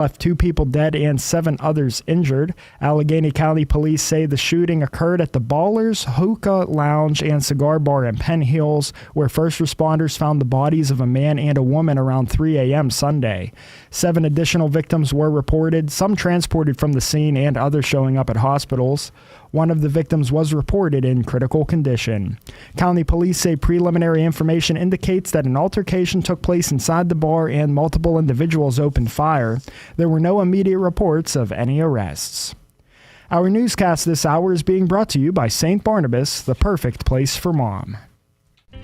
left 2 people dead and 7 others injured. Allegheny County Police say the shooting occurred at the Ballers Hookah Lounge and Cigar Bar in Penn Hills, where first responders found the bodies of a man and a woman around 3 a.m. Sunday. 7 additional victims were reported, some transported from the scene and others showing up at hospitals. One of the victims was reported in critical condition. County police say preliminary information indicates that an altercation took place inside the bar and multiple individuals opened fire. There were no immediate reports of any arrests. Our newscast this hour is being brought to you by St. Barnabas, the perfect place for mom.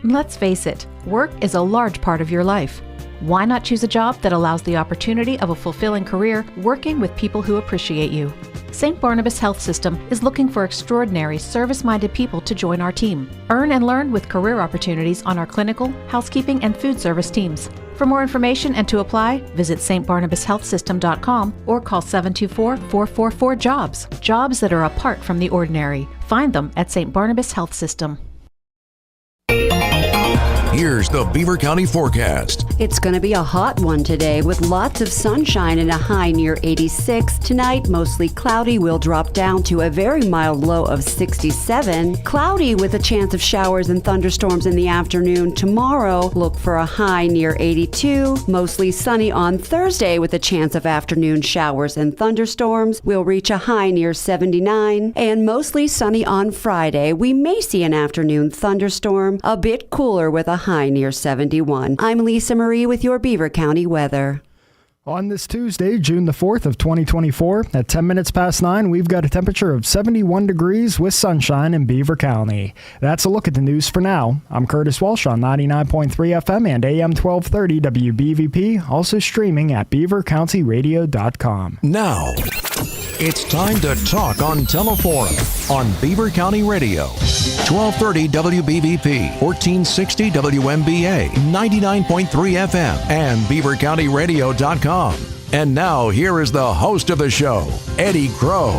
Let's face it, work is a large part of your life. Why not choose a job that allows the opportunity of a fulfilling career working with people who appreciate you? St. Barnabas Health System is looking for extraordinary, service-minded people to join our team. Earn and learn with career opportunities on our clinical, housekeeping, and food service teams. For more information and to apply, visit stbarnabashealthsystem.com or call 724-444-JOBS. Jobs that are apart from the ordinary. Find them at St. Barnabas Health System. Here's the Beaver County forecast. It's going to be a hot one today with lots of sunshine and a high near 86. Tonight, mostly cloudy, will drop down to a very mild low of 67. Cloudy with a chance of showers and thunderstorms in the afternoon. Tomorrow, look for a high near 82. Mostly sunny on Thursday with a chance of afternoon showers and thunderstorms. We'll reach a high near 79. And mostly sunny on Friday. We may see an afternoon thunderstorm. A bit cooler with a high near 71. I'm Lisa Marie with your Beaver County weather. On this Tuesday, June the 4th of 2024, at 10 minutes past 9, we've got a temperature of 71 degrees with sunshine in Beaver County. That's a look at the news for now. I'm Curtis Walsh on 99.3 FM and AM 1230 WBVP, also streaming at beavercountyradio.com. Now, it's time to talk on Teleforum on Beaver County Radio. 1230 WBVP, 1460 WMBA, 99.3 FM, and beavercountyradio.com. And now, here is the host of the show, Eddie Crow.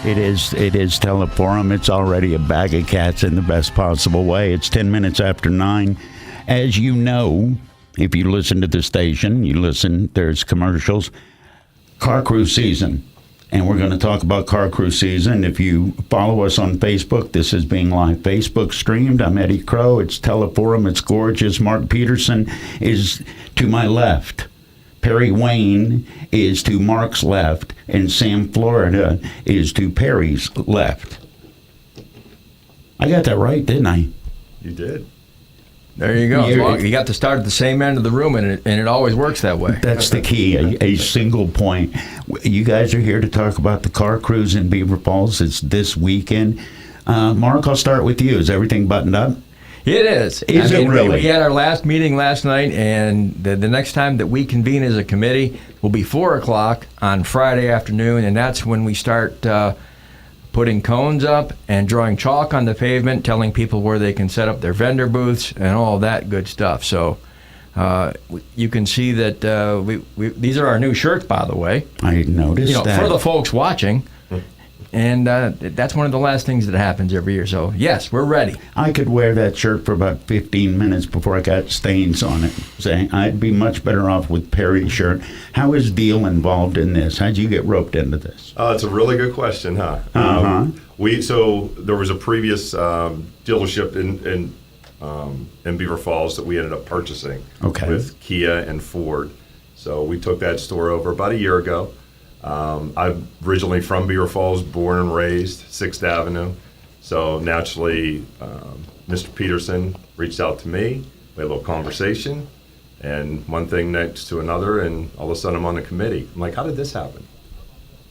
It is Teleforum. It's already a bag of cats in the best possible way. It's 10 minutes after 9. As you know, if you listen to the station, there's commercials. Car Crew season. And we're going to talk about Car Crew season. If you follow us on Facebook, this is being live Facebook streamed. I'm Eddie Crow. It's Teleforum. It's gorgeous. Mark Peterson is to my left. Perry Wayne is to Mark's left, and Sam Florida is to Perry's left. I got that right, didn't I? You did. There you go. You got to start at the same end of the room, and it always works that way. That's the key, a single point. You guys are here to talk about the car cruise in Beaver Falls. It's this weekend. Mark, I'll start with you. Is everything buttoned up? It is. Is it really? We had our last meeting last night, and the next time that we convene as a committee will be 4 o'clock on Friday afternoon, and that's when we start putting cones up and drawing chalk on the pavement, telling people where they can set up their vendor booths and all that good stuff. So you can see that these are our new shirts, by the way. I noticed that. For the folks watching. And that's one of the last things that happens every year. So, yes, we're ready. I could wear that shirt for about 15 minutes before I got stains on it. Saying I'd be much better off with Perry's shirt. How is Deal involved in this? How'd you get roped into this? It's a really good question, huh? So there was a previous dealership in Beaver Falls that we ended up purchasing with Kia and Ford. So we took that store over about a year ago. I'm originally from Beaver Falls, born and raised, 6th Avenue. So naturally, Mr. Peterson reached out to me. We had a little conversation, and one thing next to another, and all of a sudden I'm on the committee. I'm like, how did this happen?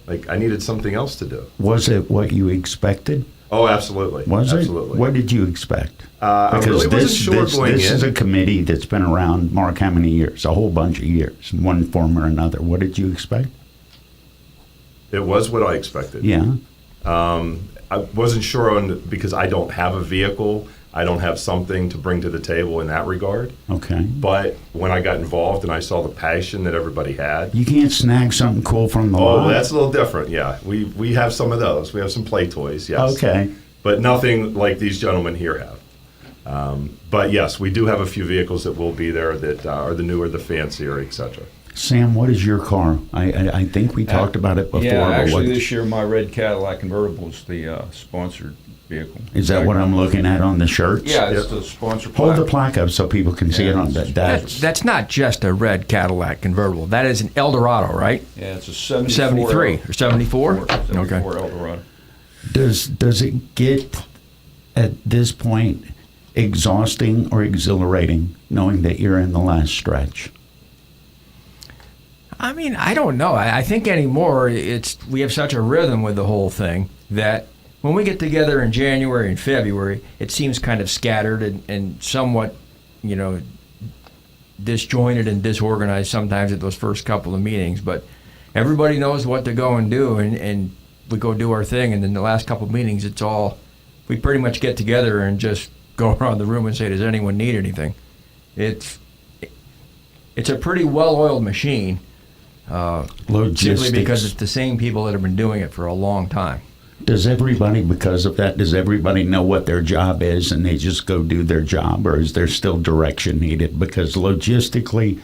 Like, I needed something else to do. Was it what you expected? Oh, absolutely. Was absolutely. It? What did you expect? I really wasn't sure going in. This is a committee that's been around, Mark, how many years? A whole bunch of years, in one form or another. What did you expect? It was what I expected. Yeah. I wasn't sure because I don't have a vehicle. I don't have something to bring to the table in that regard. Okay. But when I got involved and I saw the passion that everybody had. You can't snag something cool from the lot. Oh, that's a little different, yeah. We have some of those. We have some play toys, yes. Okay. But nothing like these gentlemen here have. But yes, we do have a few vehicles that will be there that are the newer, the fancier, etc. Sam, what is your car? I think we talked about it before. Yeah, but actually this year my red Cadillac convertible is the sponsored vehicle. Is that what I'm looking at on the shirts? Yeah, it's the sponsor plaque. Hold the plaque up so people can see it on that. That's not just a red Cadillac convertible. That is an Eldorado, right? Yeah, it's a 74. 73 or 74? 74 Okay. Eldorado. Does it get, at this point, exhausting or exhilarating knowing that you're in the last stretch? I mean, I don't know. I think anymore we have such a rhythm with the whole thing that when we get together in January and February, it seems kind of scattered and somewhat, disjointed and disorganized sometimes at those first couple of meetings. But everybody knows what to go and do, and we go do our thing. And then the last couple of meetings, we pretty much get together and just go around the room and say, does anyone need anything? It's a pretty well-oiled machine. Logistics. Simply because it's the same people that have been doing it for a long time. Does everybody know what their job is and they just go do their job, or is there still direction needed? Because logistically,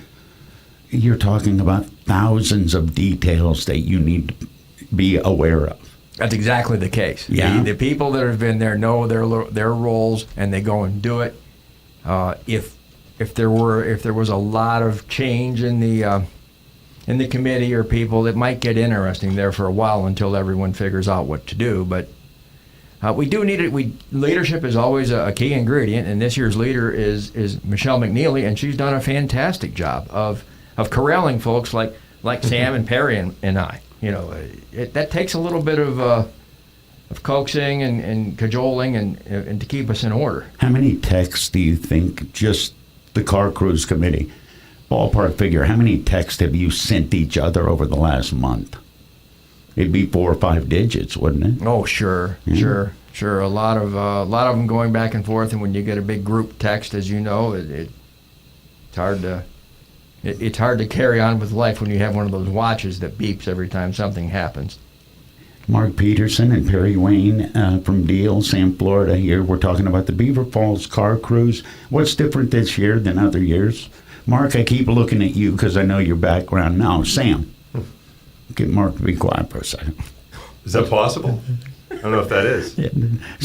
you're talking about thousands of details that you need to be aware of. That's exactly the case. Yeah. The people that have been there know their roles and they go and do it. If there was a lot of change in the committee or people, it might get interesting there for a while until everyone figures out what to do. But we do need it. Leadership is always a key ingredient, and this year's leader is Michelle McNeely, and she's done a fantastic job of corralling folks like Sam and Perry and I. That takes a little bit of coaxing and cajoling and to keep us in order. How many texts do you think, just the Car Cruise Committee, ballpark figure, how many texts have you sent each other over the last month? It'd be 4 or 5 digits, wouldn't it? Oh, sure. A lot of them going back and forth, and when you get a big group text, as you know, it's hard to carry on with life when you have one of those watches that beeps every time something happens. Mark Peterson and Perry Wayne from Deal, Sam, Florida here. We're talking about the Beaver Falls Car Cruise. What's different this year than other years? Mark, I keep looking at you because I know your background. Now, Sam, get Mark to be quiet for a second. Is that possible? I don't know if that is.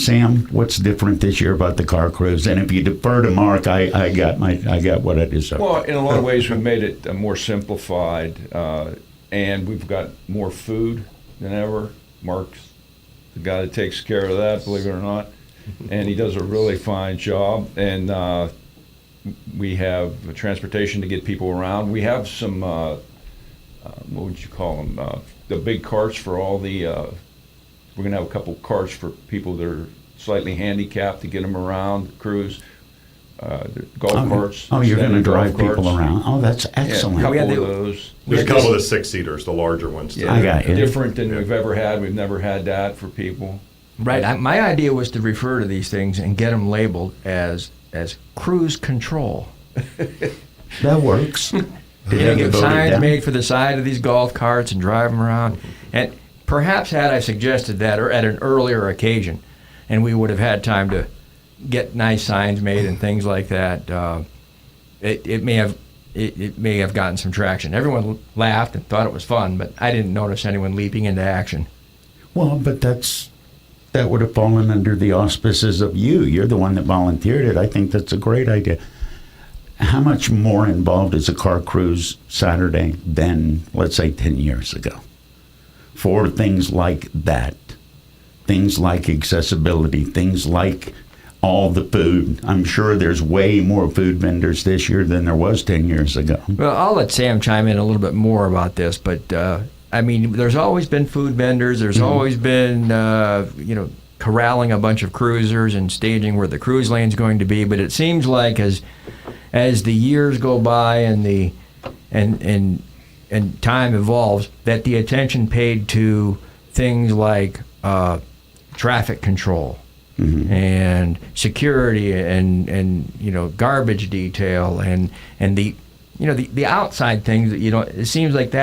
Sam, what's different this year about the car cruise? And if you defer to Mark, I got what I deserve. Well, in a lot of ways, we've made it more simplified, and we've got more food than ever. Mark's the guy that takes care of that, believe it or not, and he does a really fine job. And we have transportation to get people around. We have some, what would you call them, the big carts for all the, we're going to have a couple carts for people that are slightly handicapped to get them around the cruise. Golf carts. Oh, you're going to drive people around. Oh, that's excellent. Yeah, a couple of those. There's a couple of the 6-seaters, the larger ones. Yeah, I got you. Different than we've ever had. We've never had that for people. Right. My idea was to refer to these things and get them labeled as cruise control. That works. Get signs made for the side of these golf carts and drive them around. And perhaps had I suggested that or at an earlier occasion, and we would have had time to get nice signs made and things like that, it may have gotten some traction. Everyone laughed and thought it was fun, but I didn't notice anyone leaping into action. Well, but that would have fallen under the auspices of you. You're the one that volunteered it. I think that's a great idea. How much more involved is a car cruise Saturday than, let's say, 10 years ago? For things like that, things like accessibility, things like all the food. I'm sure there's way more food vendors this year than there was 10 years ago. Well, I'll let Sam chime in a little bit more about this, but there's always been food vendors. There's always been, corralling a bunch of cruisers and staging where the cruise lane's going to be. But it seems like as the years go by and and time evolves, that the attention paid to things like traffic control and security and garbage detail and the the outside things that it seems like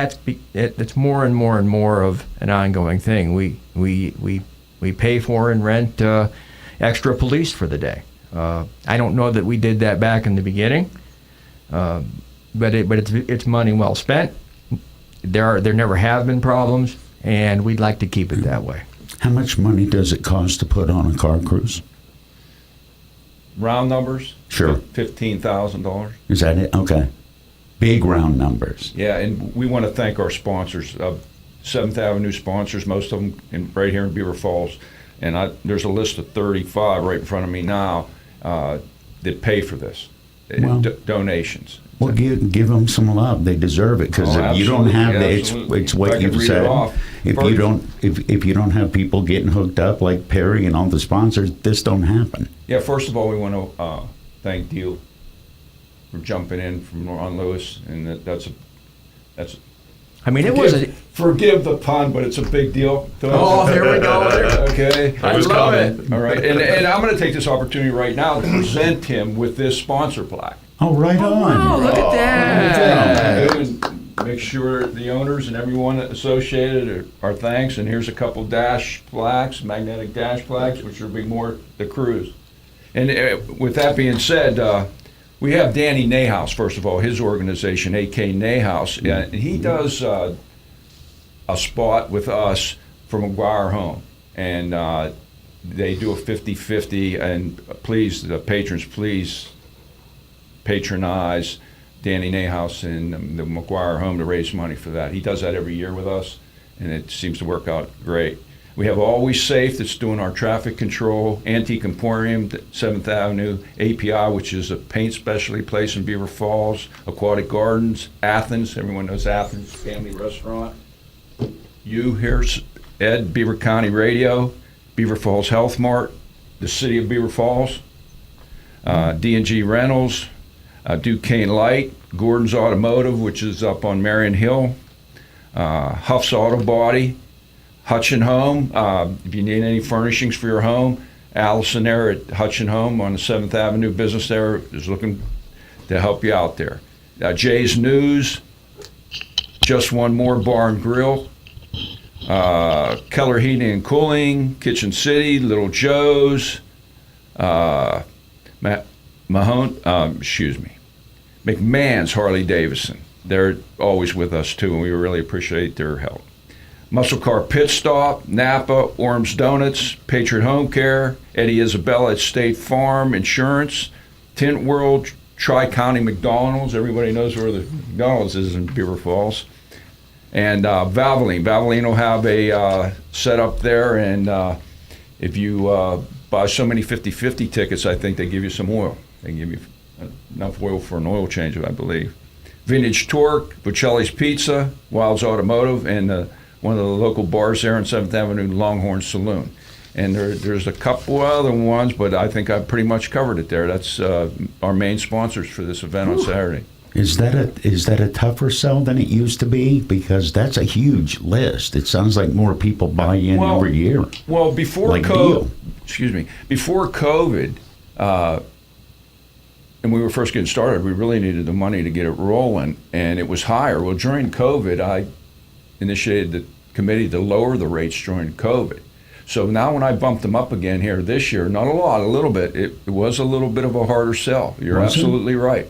it's more and more and more of an ongoing thing. We pay for and rent extra police for the day. I don't know that we did that back in the beginning, but it's money well spent. There never have been problems, and we'd like to keep it that way. How much money does it cost to put on a car cruise? Round numbers? Sure. $15,000. Is that it? Okay. Big round numbers. Yeah, and we want to thank our sponsors, 7th Avenue sponsors, most of them right here in Beaver Falls. And there's a list of 35 right in front of me now that pay for this, donations. Well, give them some love. They deserve it, because if you don't have it's what you've said. If you don't have people getting hooked up like Perry and all the sponsors, this don't happen. Yeah, first of all, we want to thank Deal for jumping in from Ron Lewis, and that's. I mean, forgive the pun, but it's a big deal. Oh, there we go. Okay, I love it. All right, and I'm going to take this opportunity right now to present him with this sponsor plaque. Oh, right on. Wow, look at that. And make sure the owners and everyone associated are thanks. And here's a couple dash plaques, magnetic dash plaques, which will be more the cruise. And with that being said, we have Danny Nayhouse, first of all, his organization, AK Nayhouse. He does a spot with us for McGuire Home. And they do a 50-50. And please, the patrons, please patronize Danny Nayhouse and the McGuire Home to raise money for that. He does that every year with us, and it seems to work out great. We have Always Safe that's doing our traffic control, Antique Emporium, 7th Avenue, API, which is a paint specialty place in Beaver Falls, Aquatic Gardens, Athens, everyone knows Athens, family restaurant. You here, Ed, Beaver County Radio, Beaver Falls Health Mart, the City of Beaver Falls, D&G Rentals, Duquesne Light, Gordon's Automotive, which is up on Marion Hill, Huff's Auto Body, Hutchin Home. If you need any furnishings for your home, Allison there at Hutchin Home on the 7th Avenue business there is looking to help you out there. Jay's News, Just One More Bar and Grill, Keller Heating and Cooling, Kitchen City, Little Joe's, McMahon's Harley Davidson. They're always with us too, and we really appreciate their help. Muscle Car Pit Stop, Napa, Orm's Donuts, Patriot Home Care, Eddie Isabella at State Farm Insurance, Tint World, Tri-County McDonald's. Everybody knows where the McDonald's is in Beaver Falls. And Valvoline. Valvoline will have a setup there, and if you buy so many 50-50 tickets, I think they give you some oil. They give you enough oil for an oil change, I believe. Vintage Torque, Bocelli's Pizza, Wilds Automotive, and one of the local bars there on 7th Avenue, Longhorn Saloon. And there's a couple other ones, but I think I've pretty much covered it there. That's our main sponsors for this event on Saturday. Is that a tougher sell than it used to be? Because that's a huge list. It sounds like more people buy in every year. Well, before COVID, and we were first getting started, we really needed the money to get it rolling, and it was higher. Well, during COVID, I initiated the committee to lower the rates during COVID. So now when I bumped them up again here this year, not a lot, a little bit, it was a little bit of a harder sell. You're absolutely right.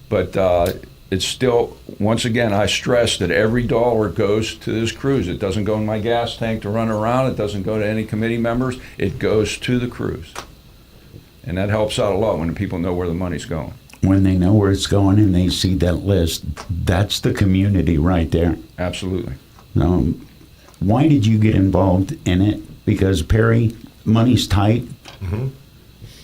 But it's still, once again, I stress that every dollar goes to this cruise. It doesn't go in my gas tank to run around. It doesn't go to any committee members. It goes to the cruise. And that helps out a lot when people know where the money's going. When they know where it's going and they see that list, that's the community right there. Absolutely. Why did you get involved in it? Because, Perry, money's tight. Mm-hmm.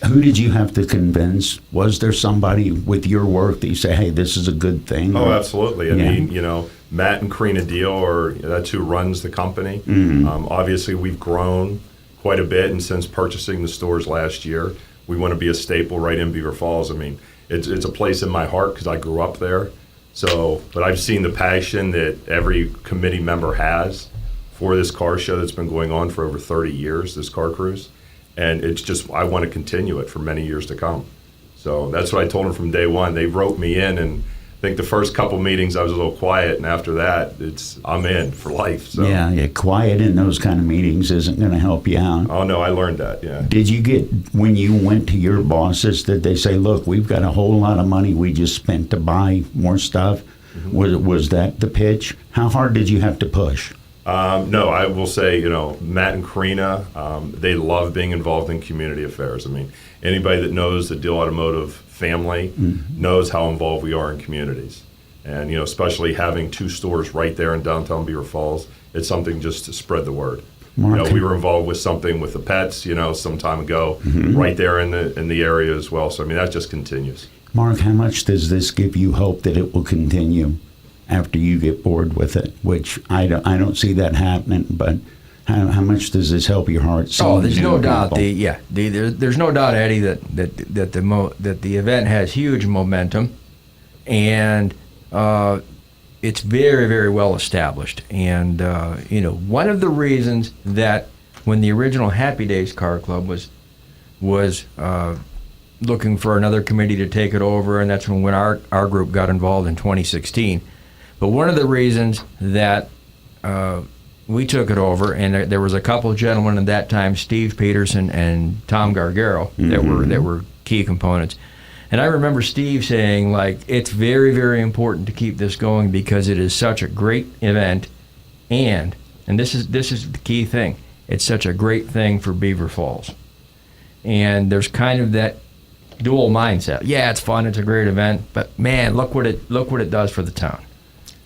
Who did you have to convince? Was there somebody with your work that you say, hey, this is a good thing? Oh, absolutely. I mean, Matt and Karina Deal, that's who runs the company. Mm-hmm. Obviously, we've grown quite a bit, and since purchasing the stores last year, we want to be a staple right in Beaver Falls. I mean, it's a place in my heart because I grew up there. So, but I've seen the passion that every committee member has for this car show that's been going on for over 30 years, this car cruise. And it's just, I want to continue it for many years to come. So that's what I told them from day one. They wrote me in, and I think the first couple meetings I was a little quiet, and after that, I'm in for life. So. Yeah, quiet in those kind of meetings isn't going to help you out. Oh, no, I learned that, yeah. Did you get, when you went to your bosses, did they say, look, we've got a whole lot of money we just spent to buy more stuff? Mm-hmm. Was that the pitch? How hard did you have to push? No, I will say, Matt and Karina, they love being involved in community affairs. I mean, anybody that knows the Deal Automotive family knows how involved we are in communities. And, especially having 2 stores right there in downtown Beaver Falls, it's something just to spread the word. Mark, we were involved with something with the pets, some time ago, right there in the area as well. So, I mean, that just continues. Mark, how much does this give you hope that it will continue after you get bored with it? Which I don't see that happening, but how much does this help your heart? Oh, there's no doubt. There's no doubt, Eddie, that the event has huge momentum, and it's very, very well established. And one of the reasons that when the original Happy Days Car Club was looking for another committee to take it over, and that's when our group got involved in 2016. But one of the reasons that we took it over, and there was a couple of gentlemen at that time, Steve Peterson and Tom Gargaro, that were key components. And I remember Steve saying, it's very, very important to keep this going because it is such a great event, and this is the key thing, it's such a great thing for Beaver Falls. And there's kind of that dual mindset. Yeah, it's fun, it's a great event, but man, look what it does for the town.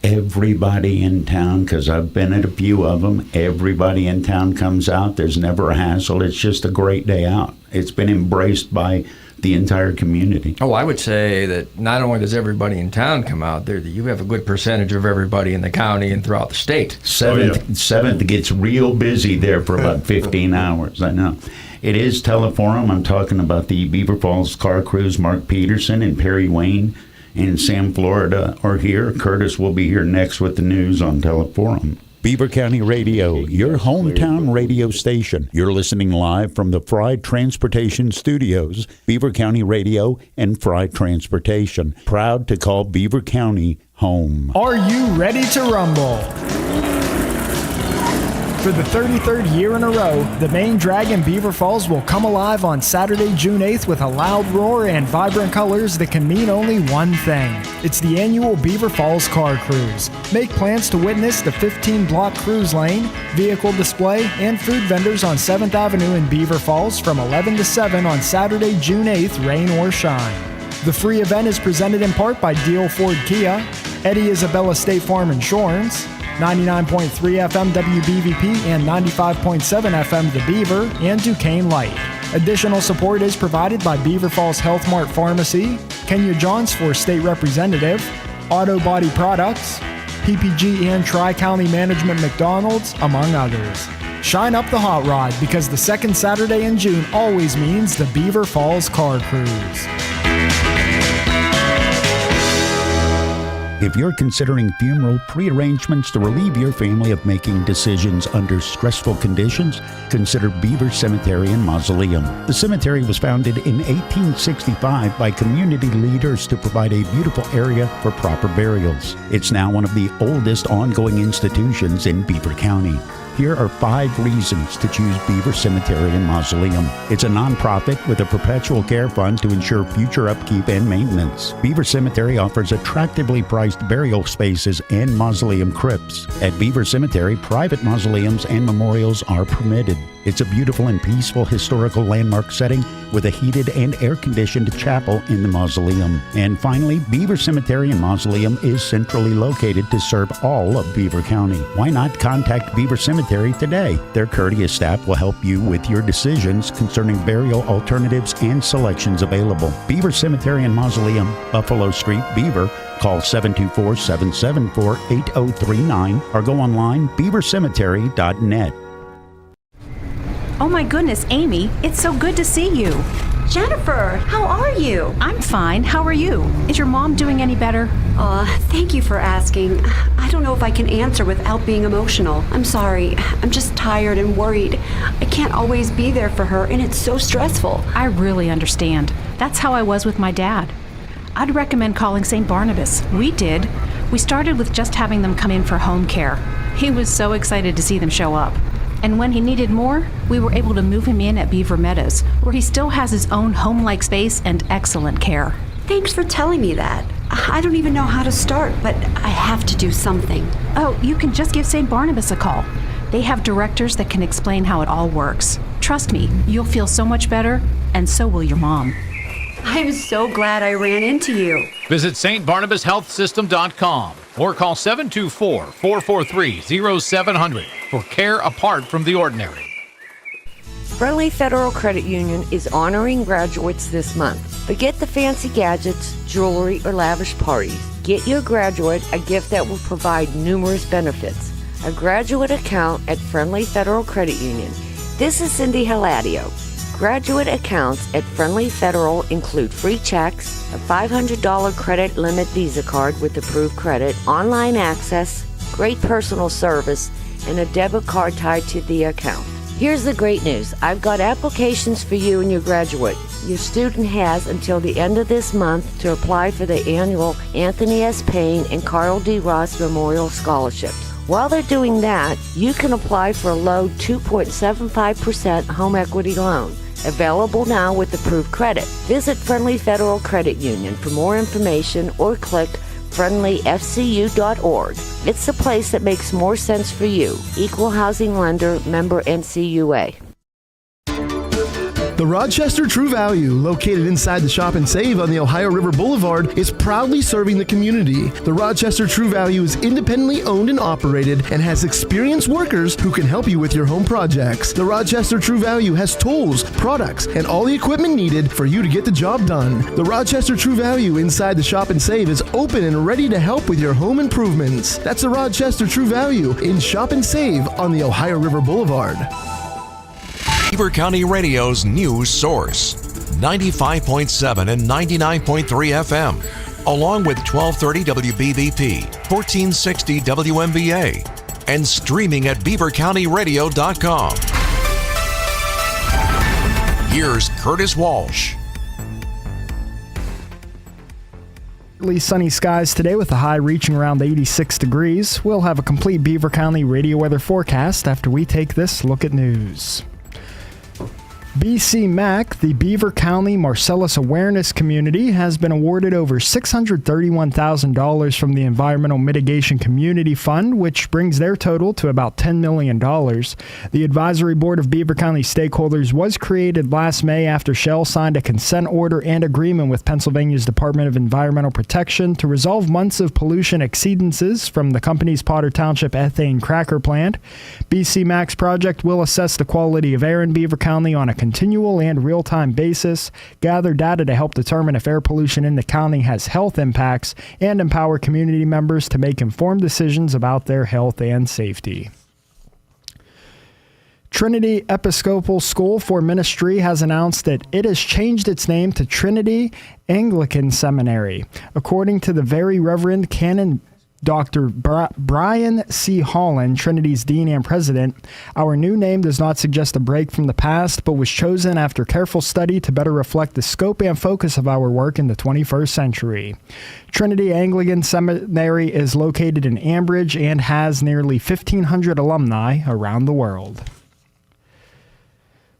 Everybody in town, because I've been at a few of them, everybody in town comes out. There's never a hassle. It's just a great day out. It's been embraced by the entire community. Oh, I would say that not only does everybody in town come out there, that you have a good percentage of everybody in the county and throughout the state. Seventh gets real busy there for about 15 hours. I know. It is Teleforum. I'm talking about the Beaver Falls Car Crews. Mark Peterson and Perry Wayne and Sam Florida are here. Curtis will be here next with the news on Teleforum. Beaver County Radio, your hometown radio station. You're listening live from the Fry Transportation Studios. Beaver County Radio and Fry Transportation. Proud to call Beaver County home. Are you ready to rumble? For the 33rd year in a row, the main drag in Beaver Falls will come alive on Saturday, June 8th with a loud roar and vibrant colors that can mean only one thing. It's the annual Beaver Falls Car Cruise. Make plans to witness the 15-block cruise lane, vehicle display, and food vendors on 7th Avenue in Beaver Falls from 11 to 7 on Saturday, June 8th, rain or shine. The free event is presented in part by Deal Ford Kia, Eddie Isabella State Farm Insurance, 99.3 FM WBVP and 95.7 FM The Beaver, and Duquesne Light. Additional support is provided by Beaver Falls Health Mart Pharmacy, Kenya Johns for State Representative, Auto Body Products, PPG and Tri-County Management McDonald's, among others. Shine up the hot rod because the second Saturday in June always means the Beaver Falls Car Cruise. If you're considering funeral pre-arrangements to relieve your family of making decisions under stressful conditions, consider Beaver Cemetery and Mausoleum. The cemetery was founded in 1865 by community leaders to provide a beautiful area for proper burials. It's now one of the oldest ongoing institutions in Beaver County. Here are 5 reasons to choose Beaver Cemetery and Mausoleum. It's a nonprofit with a perpetual care fund to ensure future upkeep and maintenance. Beaver Cemetery offers attractively priced burial spaces and mausoleum crypts. At Beaver Cemetery, private mausoleums and memorials are permitted. It's a beautiful and peaceful historical landmark setting with a heated and air-conditioned chapel in the mausoleum. And finally, Beaver Cemetery and Mausoleum is centrally located to serve all of Beaver County. Why not contact Beaver Cemetery today? Their courteous staff will help you with your decisions concerning burial alternatives and selections available. Beaver Cemetery and Mausoleum, Buffalo Street, Beaver. Call 724-774-8039 or go online beavercemetery.net. Oh my goodness, Amy, it's so good to see you. Jennifer, how are you? I'm fine. How are you? Is your mom doing any better? Thank you for asking. I don't know if I can answer without being emotional. I'm sorry. I'm just tired and worried. I can't always be there for her, and it's so stressful. I really understand. That's how I was with my dad. I'd recommend calling St. Barnabas. We did. We started with just having them come in for home care. He was so excited to see them show up. And when he needed more, we were able to move him in at Beaver Meadows, where he still has his own home-like space and excellent care. Thanks for telling me that. I don't even know how to start, but I have to do something. Oh, you can just give St. Barnabas a call. They have directors that can explain how it all works. Trust me, you'll feel so much better, and so will your mom. I'm so glad I ran into you. Visit stbarnabashealthsystem.com or call 724-443-0700 for care apart from the ordinary. Friendly Federal Credit Union is honoring graduates this month. Forget the fancy gadgets, jewelry, or lavish parties. Get your graduate a gift that will provide numerous benefits. A graduate account at Friendly Federal Credit Union. This is Cindy Hiladio. Graduate accounts at Friendly Federal include free checks, a $500 credit limit Visa card with approved credit, online access, great personal service, and a debit card tied to the account. Here's the great news. I've got applications for you and your graduate. Your student has until the end of this month to apply for the annual Anthony S. Payne and Carl D. Ross Memorial Scholarships. While they're doing that, you can apply for a low 2.75% home equity loan. Available now with approved credit. Visit Friendly Federal Credit Union for more information or click friendlyfcu.org. It's the place that makes more sense for you. Equal housing lender, member NCUA. The Rochester True Value, located inside the Shop and Save on the Ohio River Boulevard, is proudly serving the community. The Rochester True Value is independently owned and operated and has experienced workers who can help you with your home projects. The Rochester True Value has tools, products, and all the equipment needed for you to get the job done. The Rochester True Value inside the Shop and Save is open and ready to help with your home improvements. That's the Rochester True Value in Shop and Save on the Ohio River Boulevard. Beaver County Radio's news source, 95.7 and 99.3 FM, along with 1230 WBVP, 1460 WMBA, and streaming at beavercountyradio.com. Here's Curtis Walsh. Sunny skies today with a high reaching around 86 degrees. We'll have a complete Beaver County radio weather forecast after we take this look at news. BC MAC, the Beaver County Marcellus Awareness Community, has been awarded over $631,000 from the Environmental Mitigation Community Fund, which brings their total to about $10 million. The Advisory Board of Beaver County Stakeholders was created last May after Shell signed a consent order and agreement with Pennsylvania's Department of Environmental Protection to resolve months of pollution exceedances from the company's Potter Township ethane cracker plant. BC MAC's project will assess the quality of air in Beaver County on a continual and real-time basis, gather data to help determine if air pollution in the county has health impacts, and empower community members to make informed decisions about their health and safety. Trinity Episcopal School for Ministry has announced that it has changed its name to Trinity Anglican Seminary. According to the Very Reverend Canon Dr. Brian C. Holland, Trinity's dean and president, our new name does not suggest a break from the past, but was chosen after careful study to better reflect the scope and focus of our work in the 21st century. Trinity Anglican Seminary is located in Ambridge and has nearly 1,500 alumni around the world.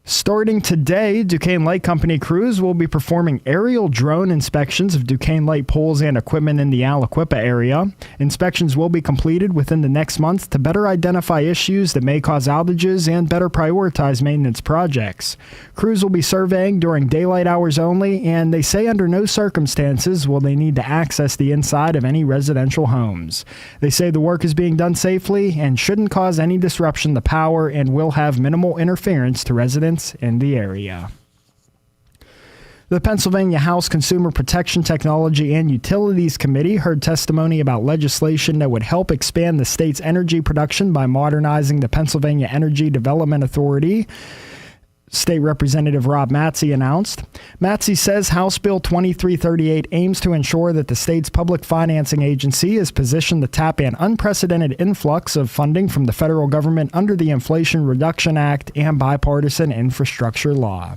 Starting today, Duquesne Light Company crews will be performing aerial drone inspections of Duquesne Light poles and equipment in the Aliquippa area. Inspections will be completed within the next month to better identify issues that may cause outages and better prioritize maintenance projects. Crews will be surveying during daylight hours only, and they say under no circumstances will they need to access the inside of any residential homes. They say the work is being done safely and shouldn't cause any disruption to power and will have minimal interference to residents in the area. The Pennsylvania House Consumer Protection Technology and Utilities Committee heard testimony about legislation that would help expand the state's energy production by modernizing the Pennsylvania Energy Development Authority. State Representative Rob Matzey announced. Matzey says House Bill 2338 aims to ensure that the state's public financing agency is positioned to tap an unprecedented influx of funding from the federal government under the Inflation Reduction Act and bipartisan infrastructure law.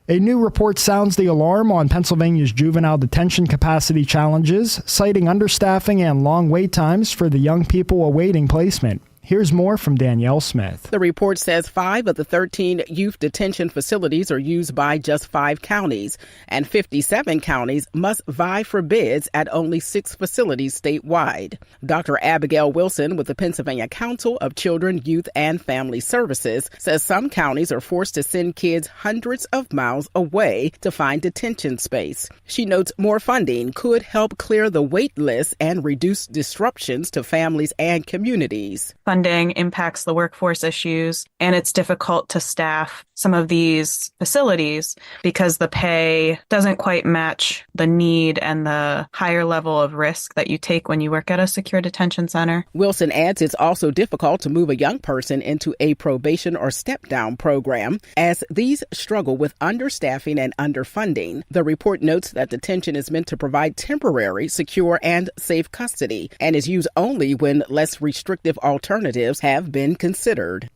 A new report sounds the alarm on Pennsylvania's juvenile detention capacity challenges, citing understaffing and long wait times for the young people awaiting placement. Here's more from Danielle Smith. The report says 5 of the 13 youth detention facilities are used by just 5 counties, and 57 counties must vie for bids at only 6 facilities statewide. Dr. Abigail Wilson with the Pennsylvania Council of Children, Youth, and Family Services says some counties are forced to send kids hundreds of miles away to find detention space. She notes more funding could help clear the wait list and reduce disruptions to families and communities. Funding impacts the workforce issues, and it's difficult to staff some of these facilities because the pay doesn't quite match the need and the higher level of risk that you take when you work at a secure detention center. Wilson adds it's also difficult to move a young person into a probation or step-down program, as these struggle with understaffing and underfunding. The report notes that detention is meant to provide temporary, secure, and safe custody, and is used only when less restrictive alternatives have been considered.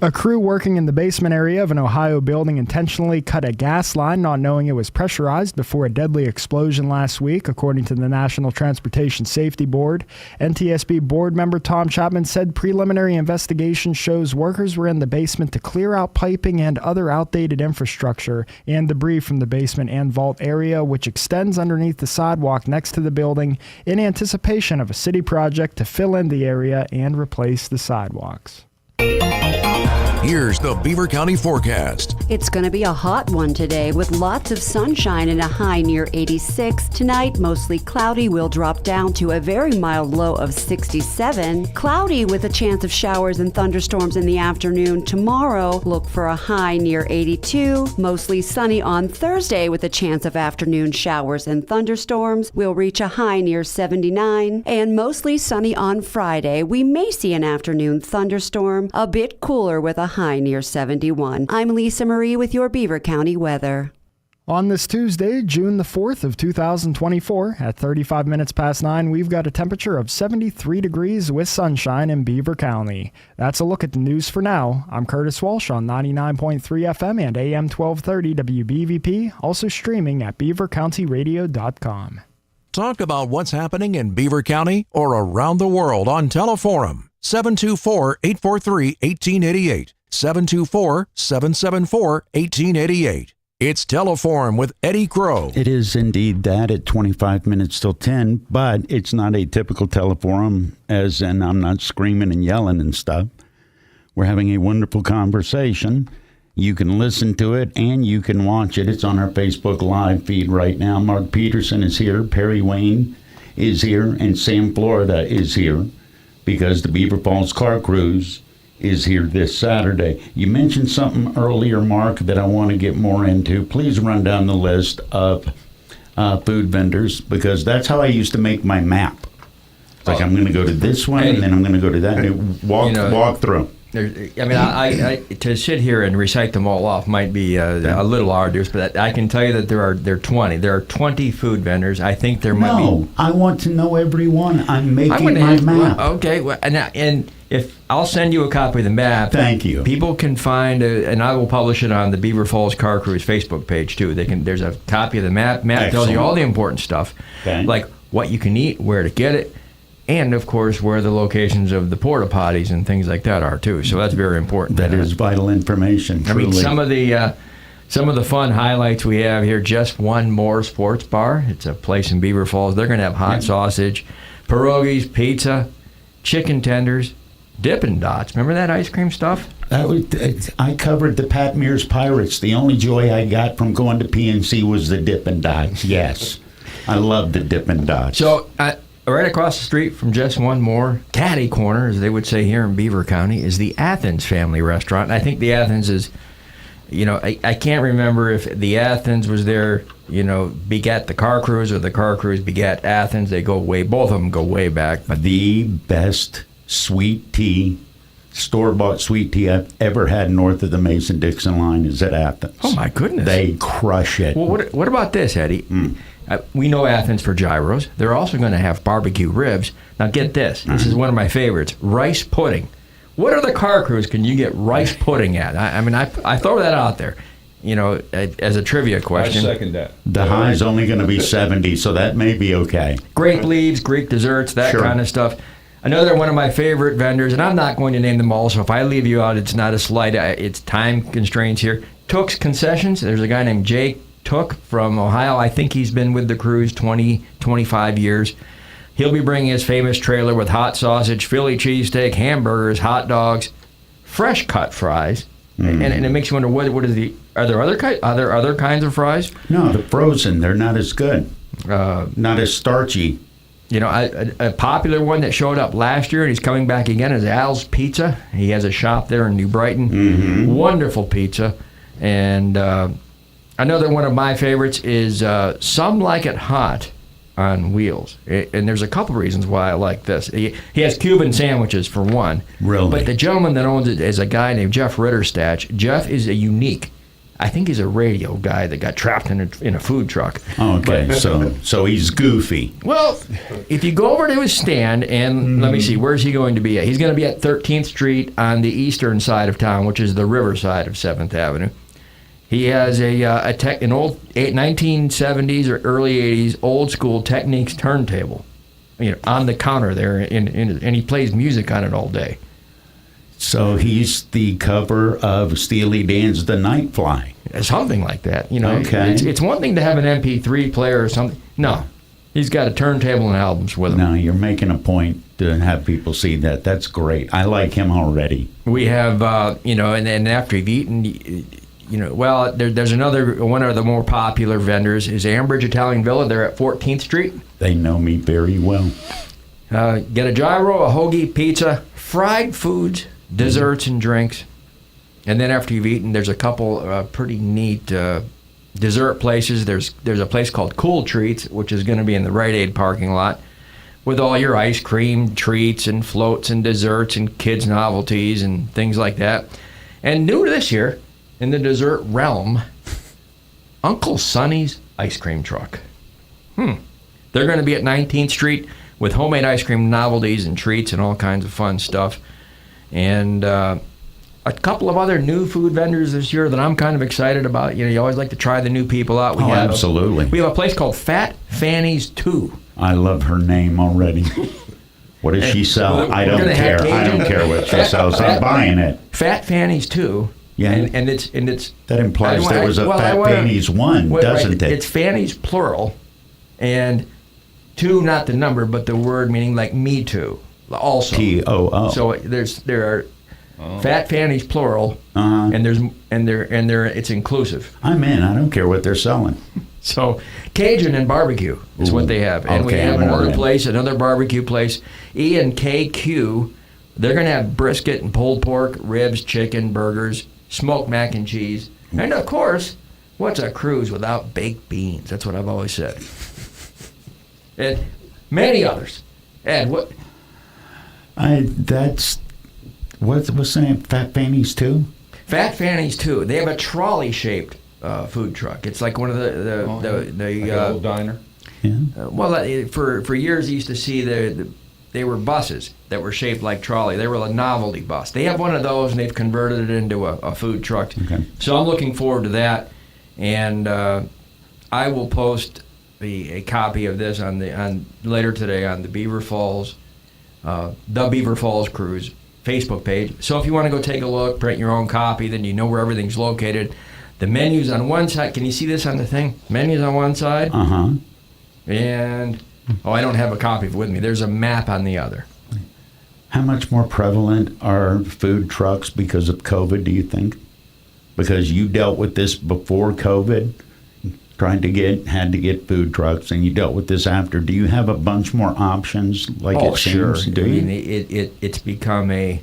A crew working in the basement area of an Ohio building intentionally cut a gas line, not knowing it was pressurized, before a deadly explosion last week, according to the National Transportation Safety Board. NTSB board member Tom Chapman said preliminary investigation shows workers were in the basement to clear out piping and other outdated infrastructure and debris from the basement and vault area, which extends underneath the sidewalk next to the building, in anticipation of a city project to fill in the area and replace the sidewalks. Here's the Beaver County forecast. It's going to be a hot one today with lots of sunshine and a high near 86. Tonight, mostly cloudy. Will drop down to a very mild low of 67. Cloudy with a chance of showers and thunderstorms in the afternoon. Tomorrow, look for a high near 82. Mostly sunny on Thursday with a chance of afternoon showers and thunderstorms. We'll reach a high near 79. And mostly sunny on Friday. We may see an afternoon thunderstorm. A bit cooler with a high near 71. I'm Lisa Marie with your Beaver County weather. On this Tuesday, June the 4th of 2024, at 35 minutes past 9, we've got a temperature of 73 degrees with sunshine in Beaver County. That's a look at the news for now. I'm Curtis Walsh on 99.3 FM and AM 1230 WBVP, also streaming at beavercountyradio.com. Talk about what's happening in Beaver County or around the world on Teleforum. 724-843-1888. 724-774-1888. It's Teleforum with Eddie Crow. It is indeed that at 25 minutes till 10, but it's not a typical Teleforum, as in I'm not screaming and yelling and stuff. We're having a wonderful conversation. You can listen to it and you can watch it. It's on our Facebook Live feed right now. Mark Peterson is here, Perry Wayne is here, and Sam Florida is here because the Beaver Falls Car Cruise is here this Saturday. You mentioned something earlier, Mark, that I want to get more into. Please run down the list of food vendors, because that's how I used to make my map. It's like, I'm going to go to this one, and then I'm going to go to that, and walk through. I to sit here and recite them all off might be a little arduous, but I can tell you that there are 20. There are 20 food vendors. I think there might be. No, I want to know every one. I'm making my map. Okay, well, and if I'll send you a copy of the map. Thank you. People can find, and I will publish it on the Beaver Falls Car Cruise Facebook page too. There's a copy of the map. Map tells you all the important stuff, like what you can eat, where to get it. And, of course, where the locations of the porta potties and things like that are, too. So that's very important. That is vital information, truly. I mean, some of the fun highlights we have here, Just One More Sports Bar. It's a place in Beaver Falls. They're going to have hot sausage, pierogies, pizza, chicken tenders, Dippin' Dots. Remember that ice cream stuff? I covered the Pat Mears Pirates. The only joy I got from going to PNC was the Dippin' Dots. Yes. I love the Dippin' Dots. So, right across the street from Just One More, catty corner, as they would say here in Beaver County, is the Athens Family Restaurant. I think the Athens is, I can't remember if the Athens was there, begat the Car Cruise, or the Car Cruise begat Athens. Both of them go way back. But the best sweet tea store-bought sweet tea I've ever had north of the Mason-Dixon line is at Athens. Oh, my goodness. They crush it. Well, what about this, Eddie? We know Athens for gyros. They're also going to have barbecue ribs. Now, get this. This is one of my favorites. Rice pudding. What other car cruise can you get rice pudding at? I mean, I throw that out there, as a trivia question. I second that. The high is only going to be 70, so that may be okay. Grape leaves, Greek desserts, that kind of stuff. Another one of my favorite vendors, and I'm not going to name them all, so if I leave you out, it's not a slight. It's time constraints here. Took's Concessions. There's a guy named Jake Took from Ohio. I think he's been with the cruise 25 years. He'll be bringing his famous trailer with hot sausage, Philly cheesesteak, hamburgers, hot dogs, fresh cut fries, and it makes you wonder what is are there other kinds of fries? No, the frozen. They're not as good. Not as starchy. A popular one that showed up last year and he's coming back again is Al's Pizza. He has a shop there in New Brighton. Wonderful pizza. And another one of my favorites is Some Like It Hot on Wheels. And there's a couple reasons why I like this. He has Cuban sandwiches for one. Really? But the gentleman that owns it is a guy named Jeff Ritterstatch. Jeff is a unique. I think he's a radio guy that got trapped in a food truck. Okay, so he's goofy. Well, if you go over to his stand, and let me see, where's he going to be at? He's going to be at 13th Street on the eastern side of town, which is the river side of 7th Avenue. He has an old 1970s or early 80s old school Techniques turntable, on the counter there, and he plays music on it all day. So he's the cover of Steely Dan's The Nightfly. Something like that. Okay. It's one thing to have an MP3 player or something. No, he's got a turntable and albums with him. No, you're making a point to have people see that. That's great. I like him already. We have, and then after you've eaten, there's another one of the more popular vendors is Ambridge Italian Villa. They're at 14th Street. They know me very well. Get a gyro, a hoagie, pizza, fried foods, desserts and drinks. And then after you've eaten, there's a couple pretty neat dessert places. There's a place called Cool Treats, which is going to be in the Rite Aid parking lot, with all your ice cream treats and floats and desserts and kids' novelties and things like that. And new to this year, in the dessert realm, Uncle Sonny's Ice Cream Truck. They're going to be at 19th Street with homemade ice cream novelties and treats and all kinds of fun stuff. And a couple of other new food vendors this year that I'm kind of excited about. You always like to try the new people out. Absolutely. We have a place called Fat Fanny's 2. I love her name already. What does she sell? I don't care. I don't care what she sells. I'm buying it. Fat Fanny's 2. Yeah, and it's that implies there was a Fat Fanny's 1, doesn't it? It's Fanny's plural, and 2 not the number, but the word meaning like me too. Also, T-O-O. So there are Fat Fanny's plural, and it's inclusive. I'm in. I don't care what they're selling. So Cajun and barbecue is what they have, and we have another barbecue place, E&KQ. They're going to have brisket and pulled pork, ribs, chicken, burgers, smoked mac and cheese, and of course, what's a cruise without baked beans? That's what I've always said. And many others. Ed, what? What's the name? Fat Fanny's 2? Fat Fanny's 2. They have a trolley-shaped food truck. It's like one of the like a little diner. Yeah. For years, you used to see they were buses that were shaped like trolley. They were a novelty bus. They have one of those, and they've converted it into a food truck. Okay. So I'm looking forward to that, and I will post a copy of this on later today on the Beaver Falls Cruise Facebook page. So if you want to go take a look, print your own copy, then you know where everything's located. The menu's on one side. Can you see this on the thing? Menu's on one side. And I don't have a copy with me. There's a map on the other. How much more prevalent are food trucks because of COVID, do you think? Because you dealt with this before COVID, had to get food trucks, and you dealt with this after. Do you have a bunch more options? It sure. Seems? Do you? I mean, it's become a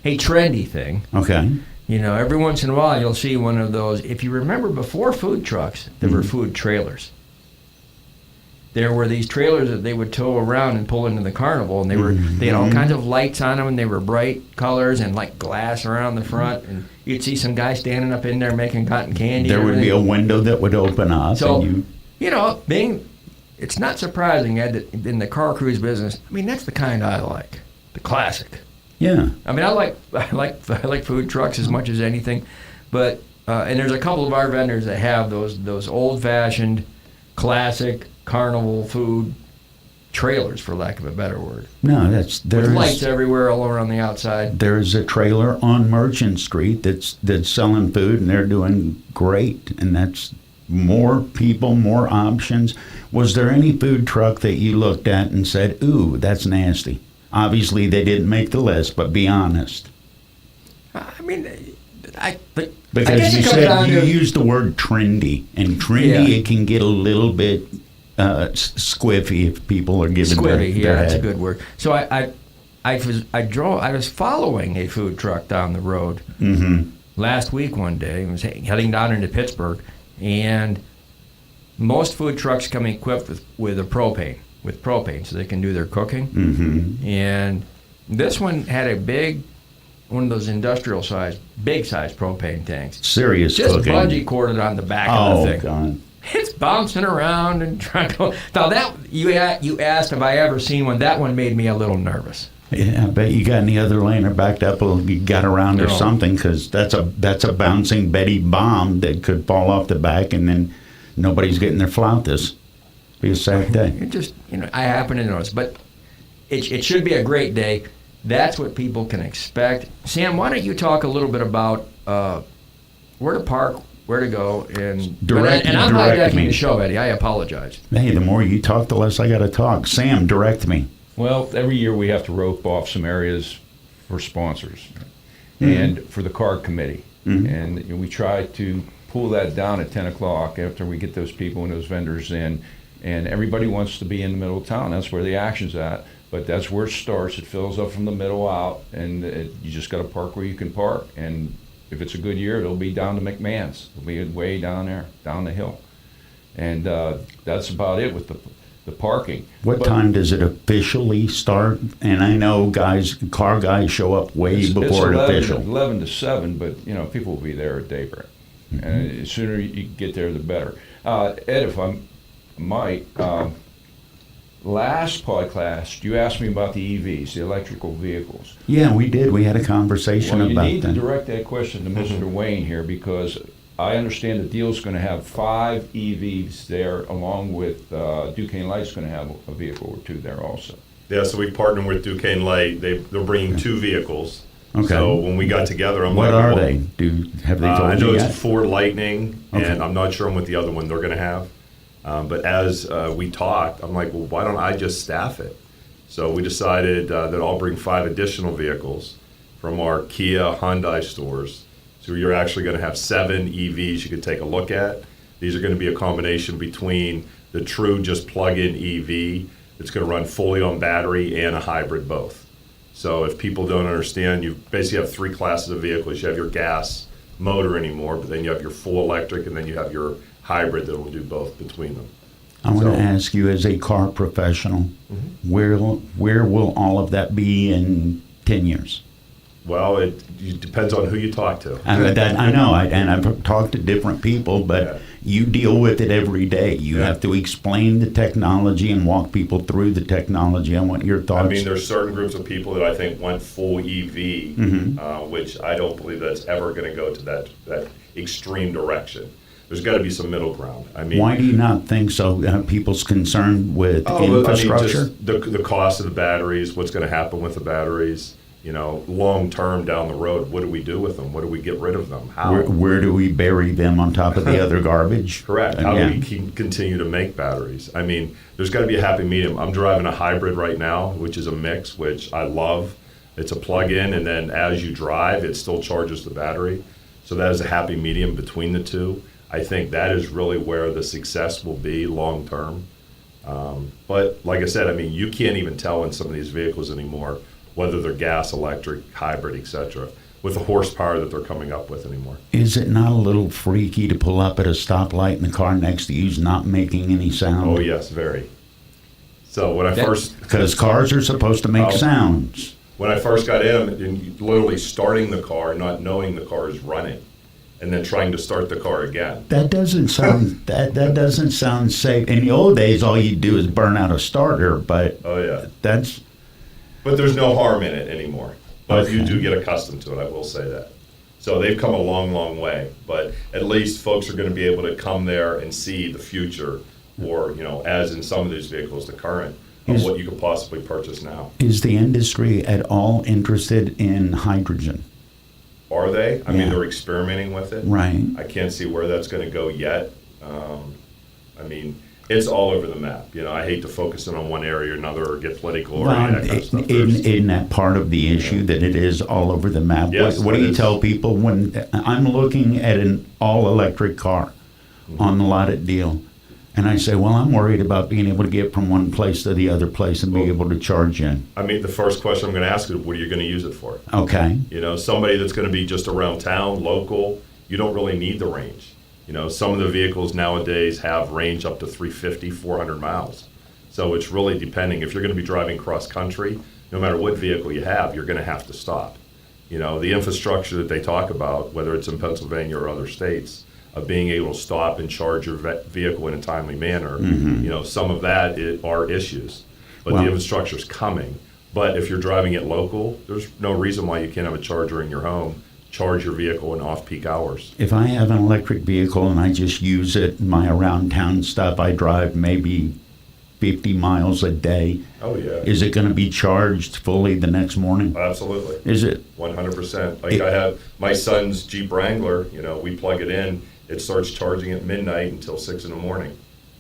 trendy thing. Okay. Every once in a while you'll see one of those. If you remember, before food trucks, there were food trailers. there were these trailers that they would tow around and pull into the carnival, and they had all kinds of lights on them, and they were bright colors and like glass around the front, and you'd see some guy standing up in there making cotton candy. There would be a window that would open up. So, and it's not surprising, Ed, that in the car cruise business, I mean, that's the kind I like, the classic. Yeah. I mean, I like food trucks as much as anything, but and there's a couple of our vendors that have those old-fashioned, classic carnival food trailers, for lack of a better word. No, with lights everywhere, all around the outside. There's a trailer on Merchant Street that's selling food, and they're doing great. And that's more people, more options. Was there any food truck that you looked at and said, "Ooh, that's nasty"? Obviously, they didn't make the list, but be honest. I mean, because you said you used the word trendy, and trendy it can get a little bit squiffy if people are giving their that's head. a good word. So I was following a food truck down the road last week one day. I was heading down into Pittsburgh, and most food trucks come equipped with propane, so they can do their cooking. And this one had one of those industrial size, big size propane tanks. Serious just cooking. Just bungee corded on the back of the thing. God. It's bouncing around and trying to go. Now that you asked have I ever seen one? That one made me a little nervous. Yeah, I bet you got in the other lane or backed up or you got around or something, because that's a bouncing Betty bomb that could fall off the back, and then nobody's getting their flautas. Be a sad day. It just I happen to notice, but it should be a great day. That's what people can expect. Sam, why don't you talk a little bit about where to park, where to go, and I'm hijacking the show, Eddie. I apologize. Hey, the more you talk, the less I got to talk. Sam, direct me. Well, every year we have to rope off some areas for sponsors and for the car committee. And we try to pull that down at 10 o'clock after we get those people and those vendors in. And everybody wants to be in the middle of town. That's where the action's at. But that's where it starts. It fills up from the middle out, and you just got to park where you can park. And if it's a good year, it'll be down to McMahon's. It'll be way down there, down the hill. And that's about it with the parking. What time does it officially start? And I know car guys show up way before it's official. 11 to 7, but people will be there at daybreak. And the sooner you get there, the better. Ed, if I might, last podcast, you asked me about the EVs, the electrical vehicles. Yeah, we did. We had a conversation about that. You need to direct that question to Mr. Wayne here, because I understand the deal's going to have 5 EVs there, along with Duquesne Light's going to have a vehicle or 2 there also. Yeah, so we partnered with Duquesne Light. They're bringing 2 vehicles. Okay. So when we got together, I'm what like, are they? Have they told I know you it's yet? a Ford Lightning, Okay. and I'm not sure what the other one they're going to have. But as we talked, I'm like, well, why don't I just staff it? So we decided that I'll bring 5 additional vehicles from our Kia, Hyundai stores. So you're actually going to have 7 EVs you can take a look at. These are going to be a combination between the true just plug-in EV that's going to run fully on battery and a hybrid both. So if people don't understand, you basically have 3 classes of vehicles. You have your gas motor anymore, but then you have your full electric, and then you have your hybrid that will do both between them. I want to ask you, as a car professional, where will all of that be in 10 years? Well, it depends on who you talk to. I know, and I've talked to different people, but you deal with it every day. You have to explain the technology and walk people through the technology. I want your thoughts. I mean, there's certain groups of people that I think went full EV, which I don't believe that's ever going to go to that extreme direction. There's got to be some middle ground. I mean, why do you not think so? People's concerned with infrastructure? I mean, just the cost of the batteries, what's going to happen with the batteries. Long term down the road, what do we do with them? What do we get rid of them? How? Where do we bury them on top of the other garbage? Correct. How do we continue to make batteries? I mean, there's got to be a happy medium. I'm driving a hybrid right now, which is a mix, which I love. It's a plug-in, and then as you drive, it still charges the battery. So that is a happy medium between the two. I think that is really where the success will be long term. But like I said, I mean, you can't even tell in some of these vehicles anymore whether they're gas, electric, hybrid, etc., with the horsepower that they're coming up with anymore. Is it not a little freaky to pull up at a stoplight and the car next to you's not making any sound? Oh, yes, very. So when I first... Because cars are supposed to make sounds. When I first got in, and literally starting the car, not knowing the car is running, and then trying to start the car again. That doesn't sound that doesn't sound safe. In the old days, all you do is burn out a starter, but but there's no harm in it anymore. But you do get accustomed to it, I will say that. So they've come a long, long way. But at least folks are going to be able to come there and see the future, or as in some of these vehicles, the current of what you could possibly purchase now. Is the industry at all interested in hydrogen? Are they? I mean, they're experimenting with it. Right. I can't see where that's going to go yet. I mean, it's all over the map. I hate to focus in on one area or another or get political or any of that kind of stuff. Isn't that part of the issue, that it is all over the map? Yes, what do you tell people when I'm looking at an all-electric car on the lot at Deal? And I say, well, I'm worried about being able to get from one place to the other place and be able to charge in. I mean, the first question I'm going to ask is, what are you going to use it for? Okay. Somebody that's going to be just around town, local, you don't really need the range. Some of the vehicles nowadays have range up to 350, 400 miles. So it's really depending. If you're going to be driving cross country, no matter what vehicle you have, you're going to have to stop. The infrastructure that they talk about, whether it's in Pennsylvania or other states, of being able to stop and charge your vehicle in a timely manner, some of that are issues. But the infrastructure's coming. But if you're driving it local, there's no reason why you can't have a charger in your home, charge your vehicle in off-peak hours. If I have an electric vehicle and I just use it in my around-town stuff, I drive maybe 50 miles a day. Oh, yeah. Is it going to be charged fully the next morning? Absolutely. Is it? 100%. Like I have my son's Jeep Wrangler, we plug it in. It starts charging at midnight until 6 in the morning,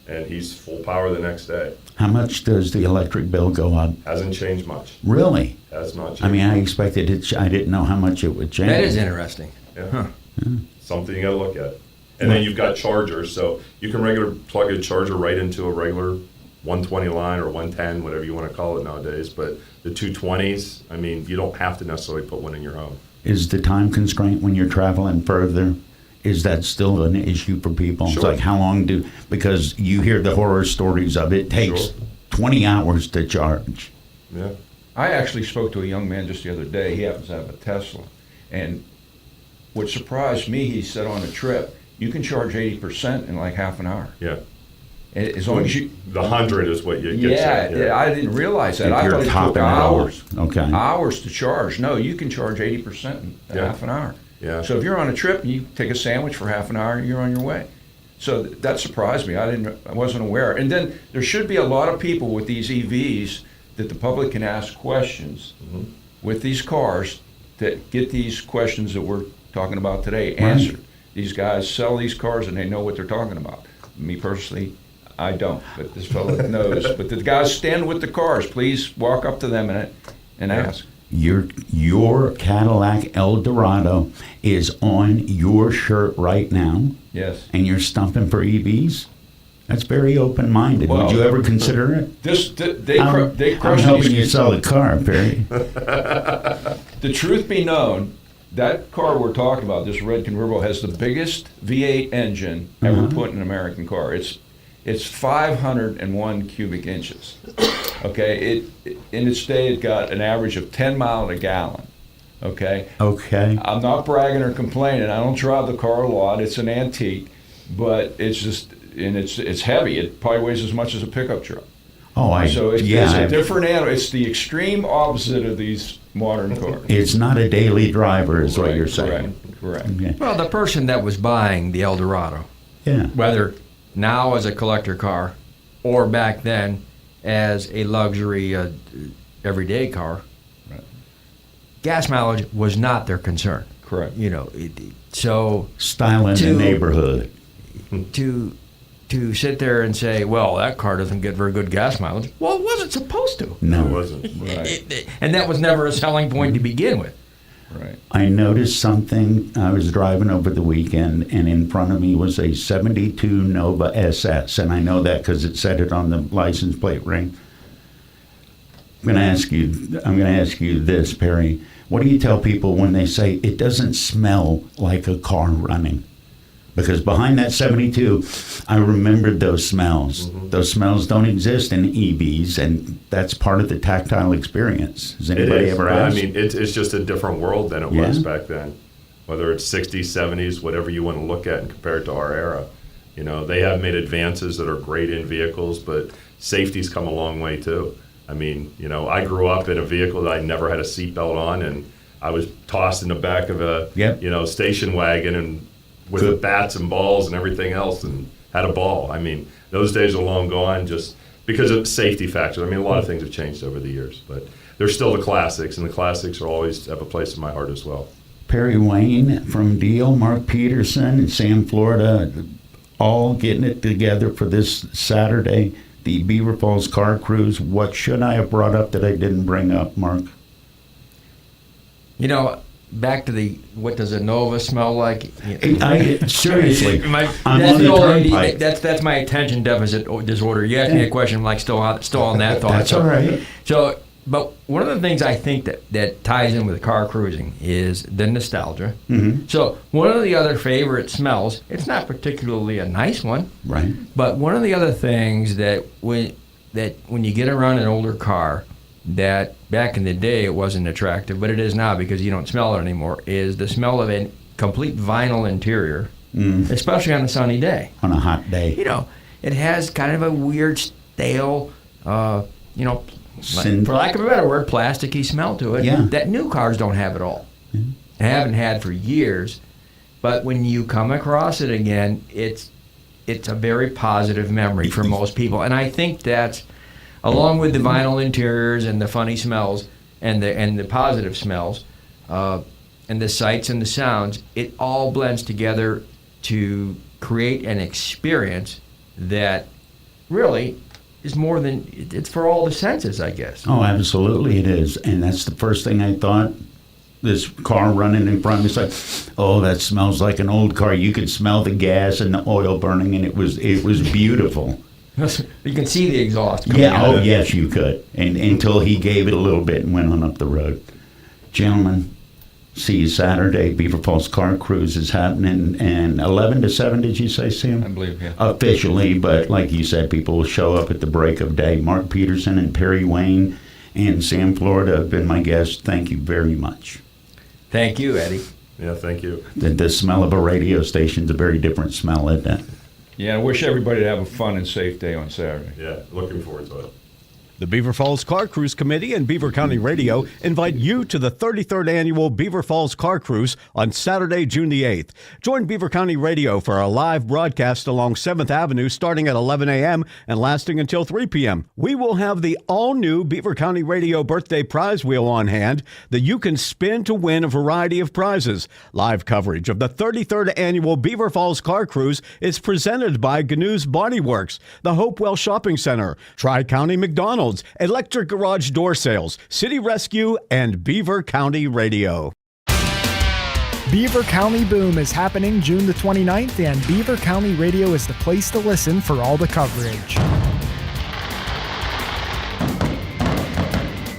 and he's full power the next day. How much does the electric bill go up? Hasn't changed much. Really? Has not changed. I mean, I expected it. I didn't know how much it would change. That is interesting. Yeah. Huh. Something you got to look at. And then you've got chargers, so you can plug a charger right into a regular 120 line or 110, whatever you want to call it nowadays. But the 220s, I mean, you don't have to necessarily put one in your home. Is the time constraint when you're traveling further? Is that still an issue for people? Sure. It's like, how long because you hear the horror stories of it takes 20 hours to charge. Yeah. I actually spoke to a young man just the other day. He happens to have a Tesla. And what surprised me, he said on a trip, you can charge 80% in like half an hour. Yeah. As long as you... The 100 is what you get. Yeah, I didn't realize that. I thought it took hours. Okay. Hours to charge. No, you can charge 80% in half an hour. Yeah. So if you're on a trip and you take a sandwich for half an hour, you're on your way. So that surprised me. I wasn't aware. And then there should be a lot of people with these EVs that the public can ask questions with these cars that get these questions that we're talking about today answered. Right. These guys sell these cars and they know what they're talking about. Me personally, I don't, but this fellow knows. But the guys stand with the cars. Please walk up to them and ask. Your Cadillac Eldorado is on your shirt right now. Yes. And you're stumping for EVs? That's very open-minded. Well, would you ever consider it? They crush I'm helping you sell a car, Perry. The truth be known, that car we're talking about, this red convertible, has the biggest V8 engine ever put in an American car. It's 501 cubic inches. Okay, in its day, it got an average of 10 miles a gallon. Okay. Okay. I'm not bragging or complaining. I don't drive the car a lot. It's an antique, but it's just, and it's heavy. It probably weighs as much as a pickup truck. So it's a different animal. It's the extreme opposite of these modern cars. It's not a daily driver, is what you're saying. Correct. Okay. Well, the person that was buying the Eldorado, whether now as a collector car or back then as a luxury everyday car, gas mileage was not their concern. Correct. So style in the neighborhood. To sit there and say, well, that car doesn't get very good gas mileage. Well, it wasn't supposed to. No, it wasn't. Right. And that was never a selling point to begin with. Right. I noticed something. I was driving over the weekend, and in front of me was a 72 Nova SS, and I know that because it said it on the license plate ring. I'm going to ask you this, Perry. What do you tell people when they say it doesn't smell like a car running? Because behind that 72, I remembered those smells. Mm-hmm. Those smells don't exist in EVs, and that's part of the tactile experience. Has anybody ever asked? I mean, it's just a different world than it was back then. Whether it's 60s, 70s, whatever you want to look at and compare it to our era. You know, they have made advances that are great in vehicles, but safety's come a long way too. I mean, you know, I grew up in a vehicle that I never had a seatbelt on, and I was tossed in the back of a, you know, station wagon and with the bats and balls and everything else, and had a ball. I mean, those days are long gone just because of safety factors. I mean, a lot of things have changed over the years, but they're still the classics, and the classics will always have a place in my heart as well. Perry Wayne from Deal, Mark Peterson, and Sam Florida, all getting it together for this Saturday, the Beaver Falls Car Cruise. What should I have brought up that I didn't bring up, Mark? You know, back to the what does a Nova smell like? Seriously, that's my attention deficit disorder. You asked me a question, I'm like still on that thought. That's all right. So, but one of the things I think that ties in with car cruising is the nostalgia. Mm-hmm. So one of the other favorite smells, it's not particularly a nice one, right? But one of the other things that when you get around an older car, that back in the day it wasn't attractive, but it is now because you don't smell it anymore, is the smell of a complete vinyl interior, especially on a sunny day. On a hot day. You know, it has kind of a weird, stale, you know, for lack of a better word, plasticky smell to it that new cars don't have at all. Haven't had for years. But when you come across it again, it's a very positive memory for most people. And I think that's, along with the vinyl interiors and the funny smells and the positive smells and the sights and the sounds, it all blends together to create an experience that really is more than, it's for all the senses, I guess. Oh, absolutely it is. And that's the first thing I thought. This car running in front of me, it's like, oh, that smells like an old car. You could smell the gas and the oil burning, and it was beautiful. You can see the exhaust. Oh, yes, you could. And until he gave it a little bit and went on up the road. Gentlemen, see you Saturday. Beaver Falls Car Cruise is happening, and 11 to 7, did you say, Sam? I believe, yeah. Officially, but like you said, people will show up at the break of day. Mark Peterson and Perry Wayne and Sam Florida have been my guests. Thank you very much. Thank you, Eddie. Yeah, thank you. The smell of a radio station is a very different smell, isn't it? Yeah, I wish everybody to have a fun and safe day on Saturday. Yeah, looking forward to it. The Beaver Falls Car Cruise Committee and Beaver County Radio invite you to the 33rd Annual Beaver Falls Car Cruise on Saturday, June the 8th. Join Beaver County Radio for a live broadcast along 7th Avenue starting at 11 a.m. and lasting until 3 p.m. We will have the all-new Beaver County Radio birthday prize wheel on hand that you can spin to win a variety of prizes. Live coverage of the 33rd Annual Beaver Falls Car Cruise is presented by Gnu's Body Works, the Hopewell Shopping Center, Tri-County McDonald's, Electric Garage Door Sales, City Rescue, and Beaver County Radio. Beaver County Boom is happening June the 29th, and Beaver County Radio is the place to listen for all the coverage.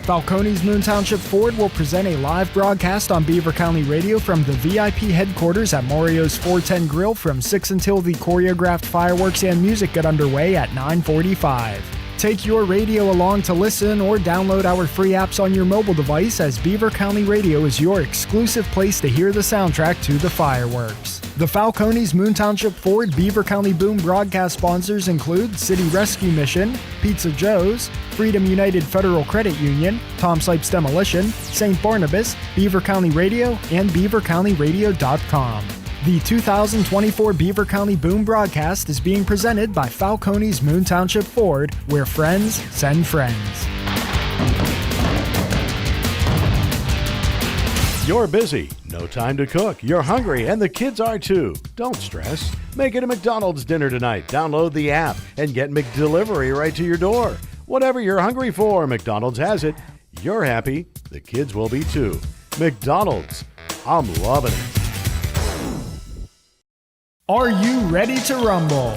Falcone's Moon Township Ford will present a live broadcast on Beaver County Radio from the VIP headquarters at Mario's 410 Grill from 6 until the choreographed fireworks and music get underway at 9:45. Take your radio along to listen or download our free apps on your mobile device, as Beaver County Radio is your exclusive place to hear the soundtrack to the fireworks. The Falcone's Moon Township Ford Beaver County Boom broadcast sponsors include City Rescue Mission, Pizza Joe's, Freedom United Federal Credit Union, Tom Sipes Demolition, St. Barnabas, Beaver County Radio, and BeaverCountyRadio.com. The 2024 Beaver County Boom broadcast is being presented by Falcone's Moon Township Ford, where friends send friends. You're busy, no time to cook, you're hungry, and the kids are too. Don't stress. Make it a McDonald's dinner tonight. Download the app and get McDelivery right to your door. Whatever you're hungry for, McDonald's has it. You're happy, the kids will be too. McDonald's, I'm loving it. Are you ready to rumble?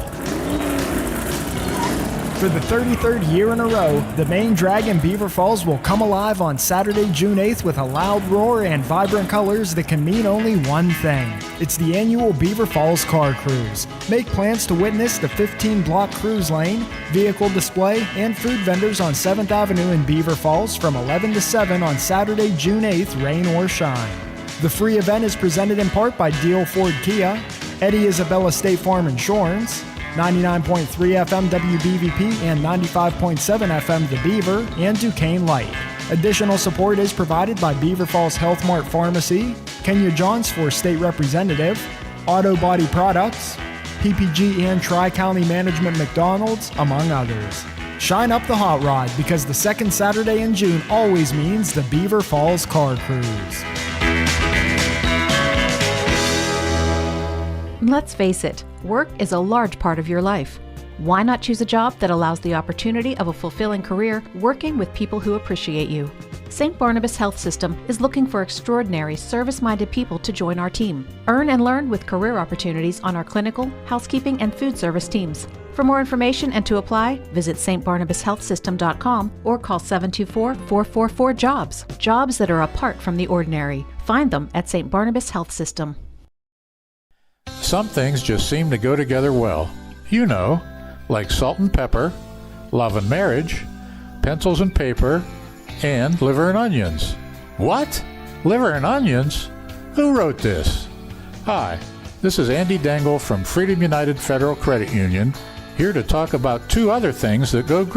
For the 33rd year in a row, the main drag in Beaver Falls will come alive on Saturday, June 8th with a loud roar and vibrant colors that can mean only one thing. It's the annual Beaver Falls Car Cruise. Make plans to witness the 15-block cruise lane, vehicle display, and food vendors on 7th Avenue in Beaver Falls from 11 to 7 on Saturday, June 8th, rain or shine. The free event is presented in part by Deal Ford Kia, Eddie Isabella State Farm Insurance, 99.3 FM WBVP and 95.7 FM The Beaver, and Duquesne Light. Additional support is provided by Beaver Falls Health Mart Pharmacy, Kenya Johns for State Representative, Auto Body Products, PPG and Tri-County Management McDonald's, among others. Shine up the hot rod because the second Saturday in June always means the Beaver Falls Car Cruise. Let's face it, work is a large part of your life. Why not choose a job that allows the opportunity of a fulfilling career working with people who appreciate you? St. Barnabas Health System is looking for extraordinary, service-minded people to join our team. Earn and learn with career opportunities on our clinical, housekeeping, and food service teams. For more information and to apply, visit stbarnabashealthsystem.com or call 724-444-JOBS. Jobs that are apart from the ordinary. Find them at St. Barnabas Health System. Some things just seem to go together well. You know, like salt and pepper, love and marriage, pencils and paper, and liver and onions. What? Liver and onions? Who wrote this? Hi, this is Andy Dangle from Freedom United Federal Credit Union, here to talk about two other things that go great